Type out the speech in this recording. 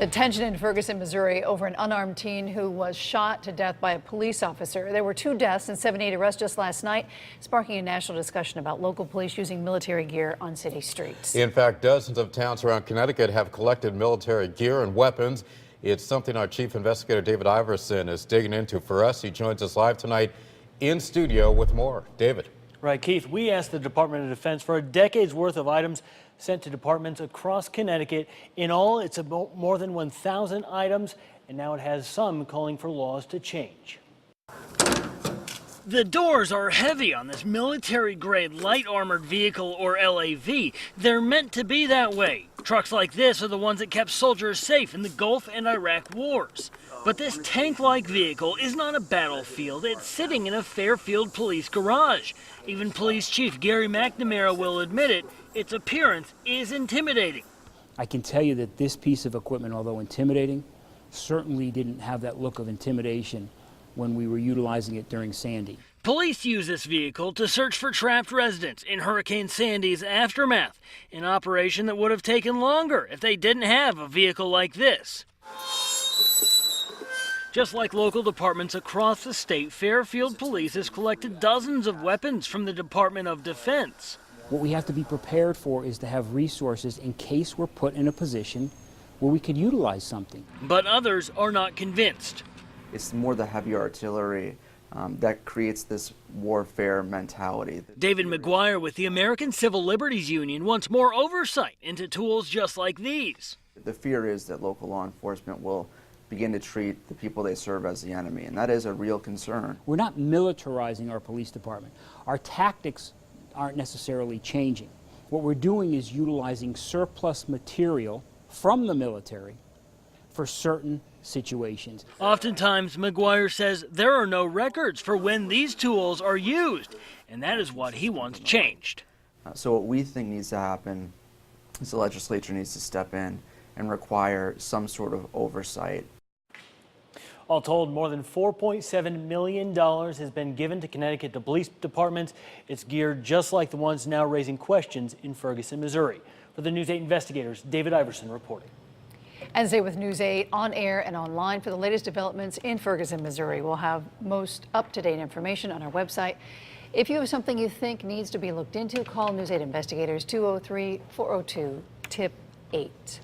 The tension in Ferguson, Missouri over an unarmed teen who was shot to death by a police officer. There were 2 deaths and 78 arrests just last night, sparking a national discussion about local police using military gear on city streets. In fact, dozens of towns around Connecticut have collected military gear and weapons. It's something our chief investigator David Iverson is digging into for us. He joins us live tonight in studio with more. David. Right, Keith, we asked the Department of Defense for a decade's worth of items sent to departments across Connecticut. In all, it's about more than 1,000 items, and now it has some calling for laws to change. The doors are heavy on this military-grade light armored vehicle, or LAV. They're meant to be that way. Trucks like this are the ones that kept soldiers safe in the Gulf and Iraq wars. But this tank-like vehicle is not a battlefield. It's sitting in a Fairfield police garage. Even Police Chief Gary McNamara will admit it. Its appearance is intimidating. I can tell you that this piece of equipment, although intimidating, certainly didn't have that look of intimidation when we were utilizing it during Sandy. Police use this vehicle to search for trapped residents in Hurricane Sandy's aftermath, an operation that would have taken longer if they didn't have a vehicle like this. Just like local departments across the state, Fairfield Police has collected dozens of weapons from the Department of Defense. What we have to be prepared for is to have resources in case we're put in a position where we could utilize something. But others are not convinced. It's more the heavy artillery that creates this warfare mentality. David McGuire with the American Civil Liberties Union wants more oversight into tools just like these. The fear is that local law enforcement will begin to treat the people they serve as the enemy, and that is a real concern. We're not militarizing our police department. Our tactics aren't necessarily changing. What we're doing is utilizing surplus material from the military for certain situations. Oftentimes, McGuire says there are no records for when these tools are used, and that is what he wants changed. So what we think needs to happen is the legislature needs to step in and require some sort of oversight. All told, more than $4.7 million has been given to Connecticut police departments. It's geared just like the ones now raising questions in Ferguson, Missouri. For the News 8 investigators, David Iverson reporting. And stay with News 8 on air and online for the latest developments in Ferguson, Missouri. We'll have most up-to-date information on our website. If you have something you think needs to be looked into, call News 8 investigators 203-402-TIP-8.